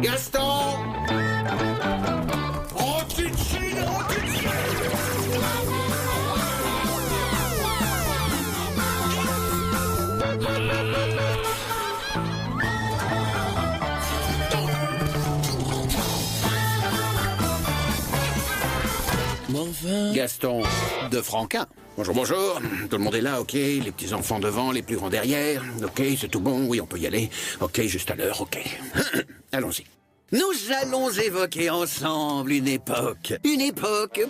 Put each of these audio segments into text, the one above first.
Gaston! Enfin... Gaston de Franquin. Bonjour, bonjour. Tout le monde est là, ok. Les petits enfants devant, les plus grands derrière. Ok, c'est tout bon, oui, on peut y aller. Ok, juste à l'heure, ok. Allons-y. Nous allons évoquer ensemble une époque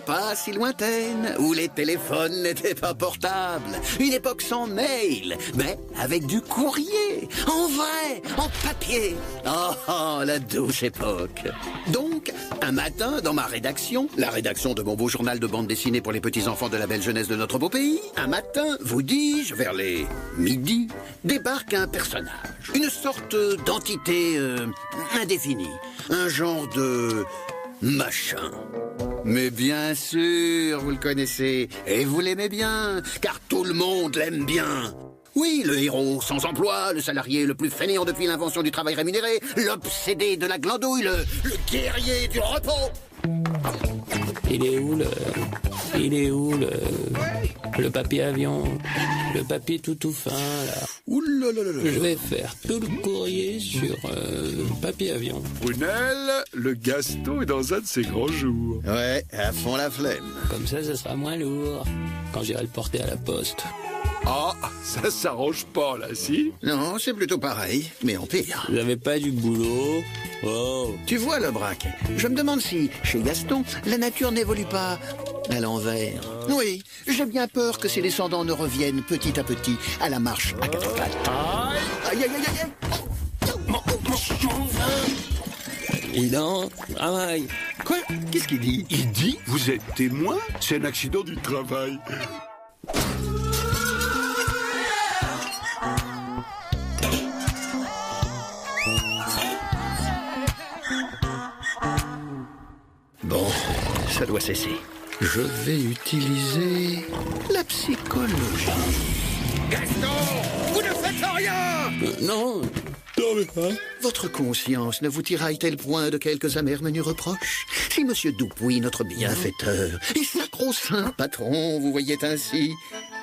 pas si lointaine, où les téléphones n'étaient pas portables. Une époque sans mail, mais avec du courrier, en vrai, en papier. Oh, la douce époque. Donc, un matin, dans ma rédaction, la rédaction de mon beau journal de bande dessinée pour les petits-enfants de la belle jeunesse de notre beau pays, un matin, vous dis-je, vers les midi, débarque un personnage. Une sorte d'entité indéfinie. Un genre de machin. Mais bien sûr, vous le connaissez. Et vous l'aimez bien, car tout le monde l'aime bien. Oui, le héros sans emploi, le salarié le plus fainéant depuis l'invention du travail rémunéré, l'obsédé de la glandouille, le guerrier du repos. Il est où le papier avion? Le papier tout fin, là. Oulalalala. Je vais faire tout le courrier sur papier avion. Brunel, le Gaston est dans un de ses grands jours. Ouais, à fond la flemme. Comme ça sera moins lourd quand j'irai le porter à la poste. Ah, ça s'arrange pas, là, si? Non, c'est plutôt pareil, mais en pire. Vous avez pas du boulot? Oh. Tu vois, le braque, je me demande si, chez Gaston, la nature n'évolue pas à l'envers. Oui, j'ai bien peur que ses descendants ne reviennent petit à petit à la marche à quatre pattes. Aïe, aïe, aïe, aïe, aïe. Et non, travail. Quoi? Qu'est-ce qu'il dit? Il dit, vous êtes témoin? C'est un accident du travail. Bon, ça doit cesser. Je vais utiliser la psychologie. Gaston, vous ne faites rien! Non. Votre conscience ne vous tiraille-t-elle point de quelques amers menus reproches? Si Monsieur Dupuis, notre bienfaiteur, et sacro-saint patron, vous voyait ainsi,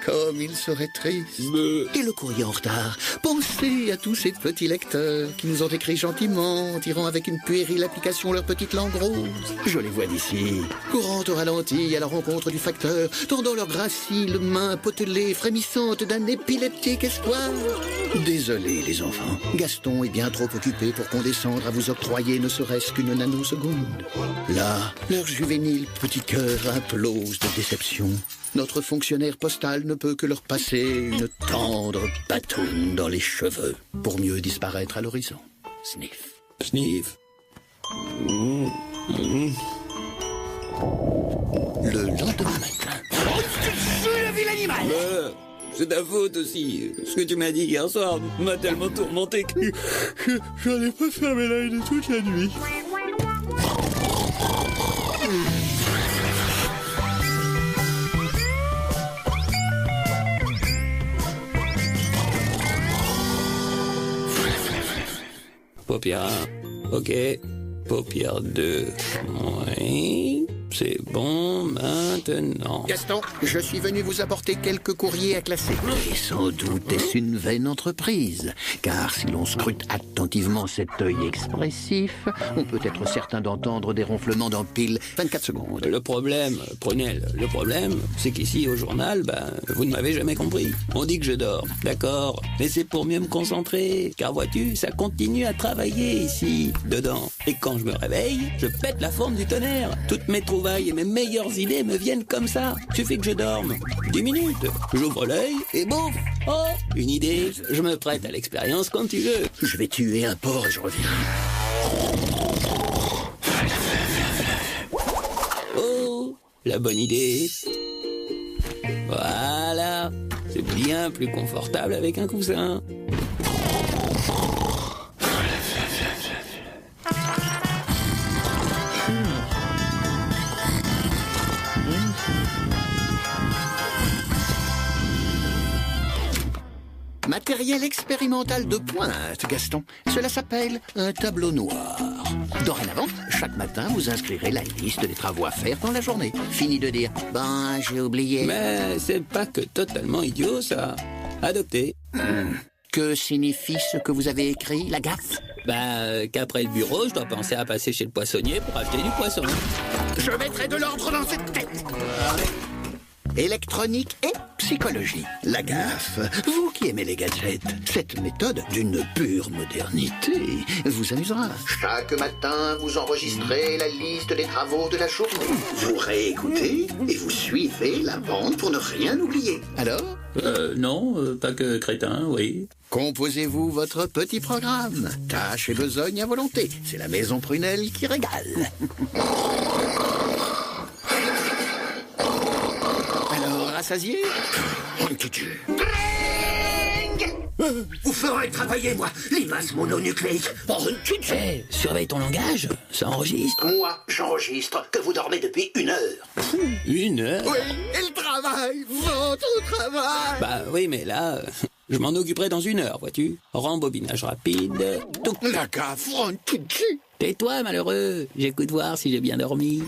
comme il serait triste. Et le courrier en retard. Pensez à tous ces petits lecteurs qui nous ont écrit gentiment, tirant avec une puérile application leur petite langue rose. Je les vois d'ici, courant au ralenti à la rencontre du facteur, tendant leurs graciles mains potelées, frémissantes d'un épileptique espoir. Désolé, les enfants. Gaston est bien trop occupé pour condescendre à vous octroyer ne serait-ce qu'une nanoseconde. Là, leur juvénile petit cœur implose de déception. Notre fonctionnaire postal ne peut que leur passer une tendre batoune dans les cheveux pour mieux disparaître à l'horizon. Sniff. Sniff. Le lendemain matin... Oh, le vil animal! C'est ta faute aussi. Ce que tu m'as dit hier soir m'a tellement tourmenté que j'en ai pas fermé l'œil de toute la nuit. Paupière 1, ok. Paupière 2, oui. C'est bon, maintenant. Gaston, je suis venu vous apporter quelques courriers à classer. Et sans doute est-ce une vaine entreprise, car si l'on scrute attentivement cet œil expressif, on peut être certain d'entendre des ronflements dans pile 24 secondes. Le problème, Prunel, le problème, c'est qu'ici, au journal, vous ne m'avez jamais compris. On dit que je dors, d'accord, mais c'est pour mieux me concentrer, car vois-tu, ça continue à travailler ici, dedans. Et quand je me réveille, je pète la forme du tonnerre. Toutes mes trouvailles et mes meilleures idées me viennent comme ça. Suffit que je dorme 10 minutes, j'ouvre l'œil et bouf, oh, une idée. Je me prête à l'expérience quand tu veux. Je vais tuer un porc et je reviens. Oh, la bonne idée. Voilà, c'est bien plus confortable avec un coussin. Matériel matériel expérimental de pointe, Gaston. Cela s'appelle un tableau noir. Dorénavant, chaque matin, vous inscrirez la liste des travaux à faire dans la journée. Fini de dire « Ben, j'ai oublié ». Mais c'est pas que totalement idiot, ça. Adopté. Que signifie ce que vous avez écrit, la gaffe? Qu'après le bureau, je dois penser à passer chez le poissonnier pour acheter du poisson. Je mettrai de l'ordre dans cette tête. Électronique et psychologie. La gaffe. Vous qui aimez les gadgets, cette méthode d'une pure modernité vous amusera. Chaque matin, vous enregistrez la liste des travaux de la journée. Vous réécoutez et vous suivez la bande pour ne rien oublier. Alors? Non, pas que crétin, oui. Composez-vous votre petit programme. Tâche et besogne à volonté. C'est la maison Prunelle qui régale. Alors, rassasié? Vous ferez travailler, moi, les masses mononucléiques. Hey, surveille ton langage, ça enregistre. Moi, j'enregistre que vous dormez depuis 1 heure. 1 heure? Oui, et le travail, votre travail. Oui, mais là, je m'en occuperai dans 1 heure, vois-tu. Rembobinage rapide. Tout. La gaffe, Tais-toi, malheureux. J'écoute voir si j'ai bien dormi.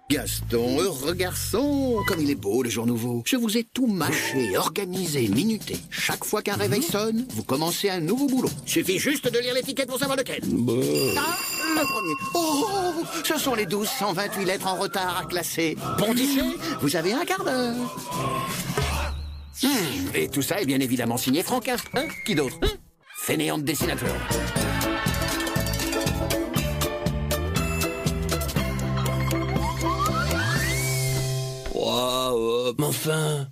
Gaston, heureux garçon, comme il est beau le jour nouveau. Je vous ai tout mâché, organisé, minuté. Chaque fois qu'un réveil sonne, vous commencez un nouveau boulot. Suffit juste de lire l'étiquette pour savoir lequel. Ah, le premier. Oh, ce sont les 1228 lettres en retard à classer. Pontichet, vous avez 1 quart d'heure. Et tout ça est bien évidemment signé Franquin. Hein? Qui d'autre? Fainéant de dessinateur. Mais enfin,